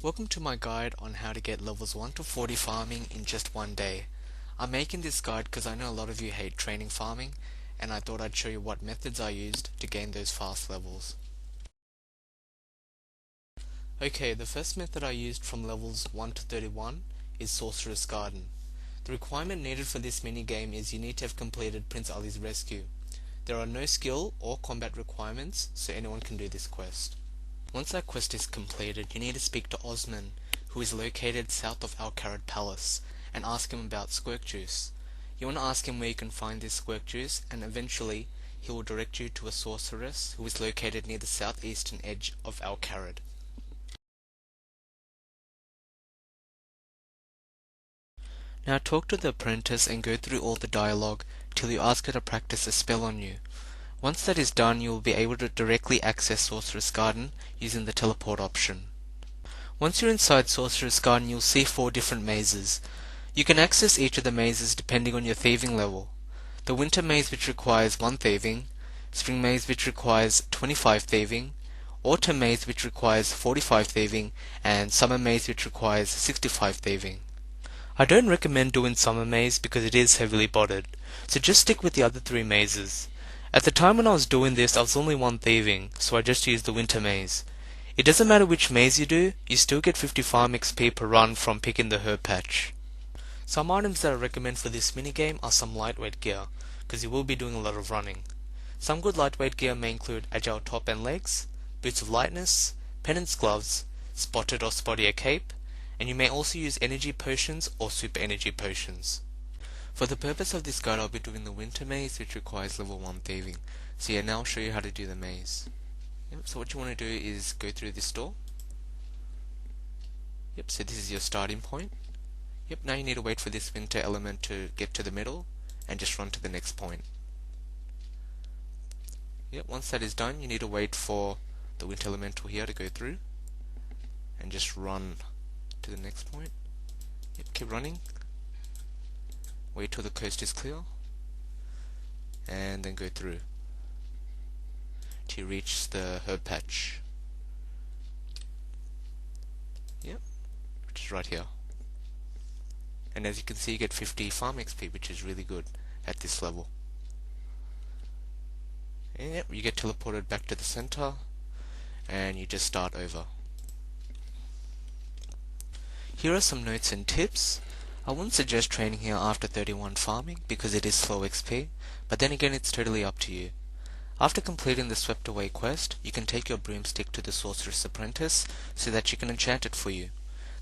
Welcome to my guide on how to get levels 1 to 40 farming in just one day. I'm making this guide because I know a lot of you hate training farming, and I thought I'd show you what methods I used to gain those fast levels. Okay, the first method I used from levels 1 to 31 is Sorcerer's Garden. The requirement needed for this minigame is you need to have completed Prince Ali's rescue. There are no skill or combat requirements, so anyone can do this quest. Once that quest is completed, you need to speak to Osman, who is located south of Al Kharad Palace, and ask him about squirk juice. You want to ask him where you can find this squirk juice, and eventually he will direct you to a sorceress who is located near the southeastern edge of Al Kharad. Now talk to the apprentice and go through all the dialogue till you ask her to practice a spell on you. Once that is done, you will be able to directly access Sorcerer's Garden using the teleport option. Once you're inside Sorcerer's Garden, you'll see 4 different mazes. You can access each of the mazes depending on your thieving level. The Winter Maze, which requires 1 thieving, Spring Maze, which requires 25 thieving, Autumn Maze, which requires 45 thieving, and Summer Maze, which requires 65 thieving. I don't recommend doing Summer Maze because it is heavily botted, so just stick with the other 3 mazes. At the time when I was doing this, I was only 1 thieving, so I just used the Winter Maze. It doesn't matter which maze you do, you still get 50 farm XP per run from picking the herb patch. Some items that I recommend for this minigame are some lightweight gear, because you will be doing a lot of running. Some good lightweight gear may include agile top and legs, boots of lightness, penance gloves, spotted or spottier cape, and you may also use energy potions or super energy potions. For the purpose of this guide, I'll be doing the Winter Maze, which requires level 1 thieving. So yeah, now I'll show you how to do the maze. So what you want to do is go through this door. So this is your starting point. Now you need to wait for this winter element to get to the middle and just run to the next point. Once that is done, you need to wait for the winter elemental here to go through and just run to the next point. Keep running. Wait till the coast is clear and then go through till you reach the herb patch. Which is right here. And as you can see, you get 50 farm XP, which is really good at this level. And you get teleported back to the center and you just start over. Here are some notes and tips. I wouldn't suggest training here after 31 farming because it is slow XP, but then again it's totally up to you. After completing the swept away quest, you can take your broomstick to the sorceress apprentice so that she can enchant it for you.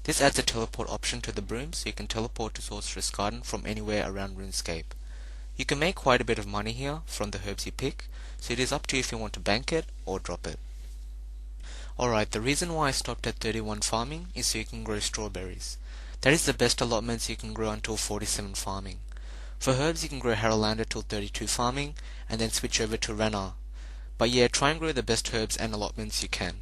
This adds a teleport option to the broom, so you can teleport to Sorcerer's Garden from anywhere around RuneScape. You can make quite a bit of money here from the herbs you pick, so it is up to you if you want to bank it or drop it. Alright, the reason why I stopped at 31 farming is so you can grow strawberries. That is the best allotments you can grow until 47 farming. For herbs you can grow Haralander till 32 farming, and then switch over to Ranarr. But yeah, try and grow the best herbs and allotments you can.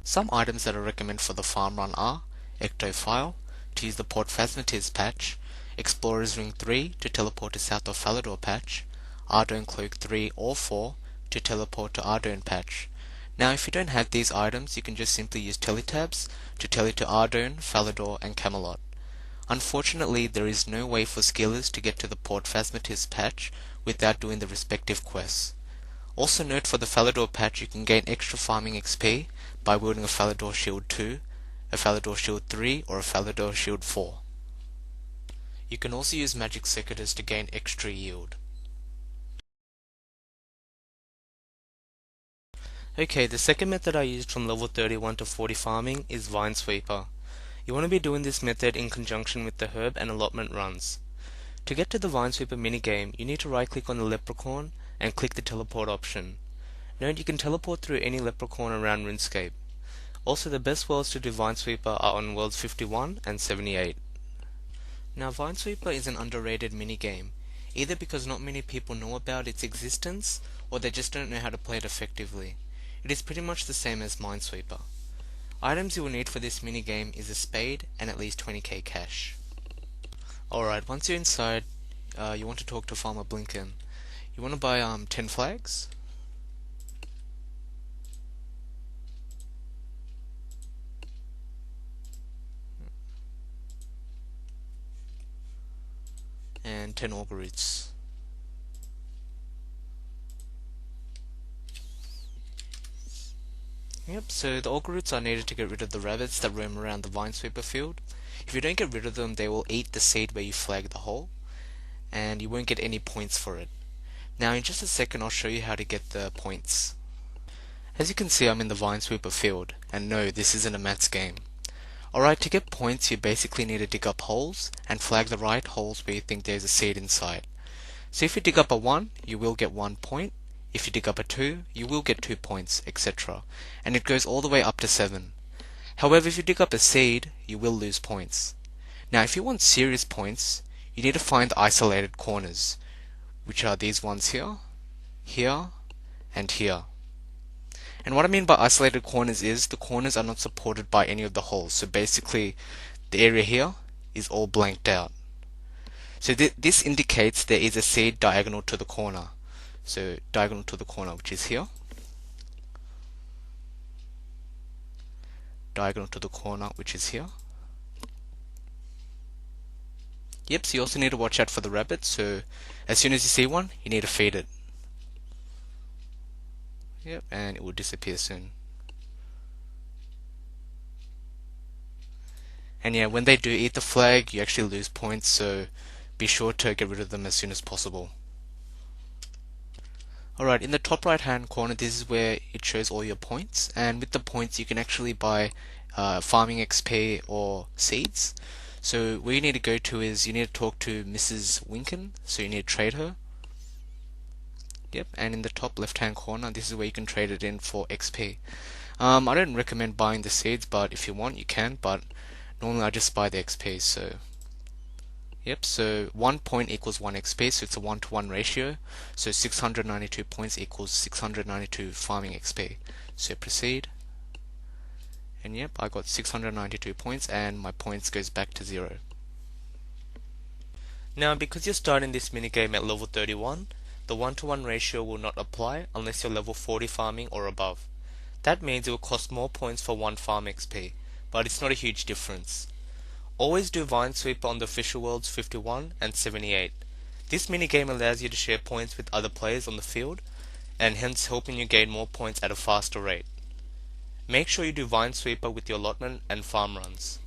Some items that I recommend for the farm run are Ectophile, to use the Port Phasmatiz patch, Explorer's Ring 3 to teleport to South of Falador patch, Ardougne Cloak 3 or 4 to teleport to Ardougne patch. Now if you don't have these items, you can just simply use teletabs to tele to Ardougne, Falador and Camelot. Unfortunately, there is no way for skillers to get to the Port Phasmatiz patch without doing the respective quests. Also note, for the Falador patch you can gain extra farming XP by wielding a Falador Shield 2, a Falador Shield 3 or a Falador Shield 4. You can also use magic secateurs to gain extra yield. Okay, the second method I used from level 31 to 40 farming is Vine Sweeper. You want to be doing this method in conjunction with the herb and allotment runs. To get to the Vine Sweeper minigame, you need to right click on the leprechaun and click the teleport option. Note you can teleport through any leprechaun around RuneScape. Also, the best worlds to do Vine Sweeper are on worlds 51 and 78. Now Vine Sweeper is an underrated minigame, either because not many people know about its existence, or they just don't know how to play it effectively. It is pretty much the same as Minesweeper. Items you will need for this minigame is a spade and at least 20k cash. Alright, once you're inside, you want to talk to Farmer Blinken. You want to buy 10 flags. and 10 auger roots. Yep, so the auger roots are needed to get rid of the rabbits that roam around the vine sweeper field. If you don't get rid of them, they will eat the seed where you flag the hole, and you won't get any points for it. Now in just a second I'll show you how to get the points. As you can see, I'm in the vine sweeper field, and no, this isn't a maths game. Alright, to get points you basically need to dig up holes and flag the right holes where you think there's a seed inside. So if you dig up a 1, you will get 1 point. If you dig up a 2, you will get 2 points, etc. And it goes all the way up to 7. However, if you dig up a seed, you will lose points. Now if you want serious points, you need to find the isolated corners, which are these ones here, here, and here. And what I mean by isolated corners is the corners are not supported by any of the holes. So basically the area here is all blanked out. So this indicates there is a seed diagonal to the corner. So diagonal to the corner, which is here. Diagonal to the corner, which is here. Yep, so you also need to watch out for the rabbits. So as soon as you see one, you need to feed it. Yep, and it will disappear soon. And yeah, when they do eat the flag, you actually lose points, so be sure to get rid of them as soon as possible. Alright, in the top right hand corner, this is where it shows all your points, and with the points you can actually buy farming XP or seeds. So where you need to go to is you need to talk to Mrs. Winken, so you need to trade her. Yep, and in the top left hand corner, this is where you can trade it in for XP. I don't recommend buying the seeds, but if you want you can, but normally I just buy the XP. So yep, so 1 point equals 1 XP, so it's a 1-to-1 ratio. So 692 points equals 692 farming XP. So proceed. And yep, I got 692 points and my points goes back to 0. Now because you're starting this minigame at level 31, the 1-to-1 ratio will not apply unless you're level 40 farming or above. That means it will cost more points for 1 farm XP, but it's not a huge difference. Always do Vine Sweeper on the official worlds 51 and 78. This minigame allows you to share points with other players on the field, and hence helping you gain more points at a faster rate. Make sure you do Vine Sweeper with your allotment and farm runs.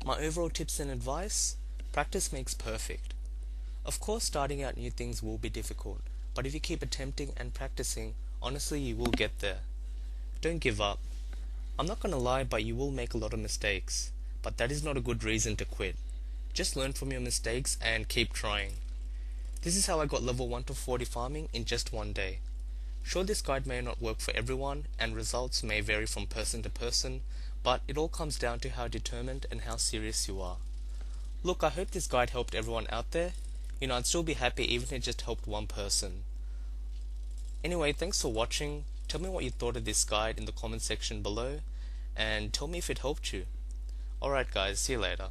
My overall tips and advice: practice makes perfect. Of course, starting out new things will be difficult, but if you keep attempting and practicing, honestly you will get there. Don't give up. I'm not gonna lie, but you will make a lot of mistakes, but that is not a good reason to quit. Just learn from your mistakes and keep trying. This is how I got level 1 to 40 farming in just one day. Sure, this guide may not work for everyone, and results may vary from person to person, but it all comes down to how determined and how serious you are. Look, I hope this guide helped everyone out there. I'd still be happy even if it just helped one person. Anyway, thanks for watching. Tell me what you thought of this guide in the comment section below, and tell me if it helped you. Alright guys, see you later.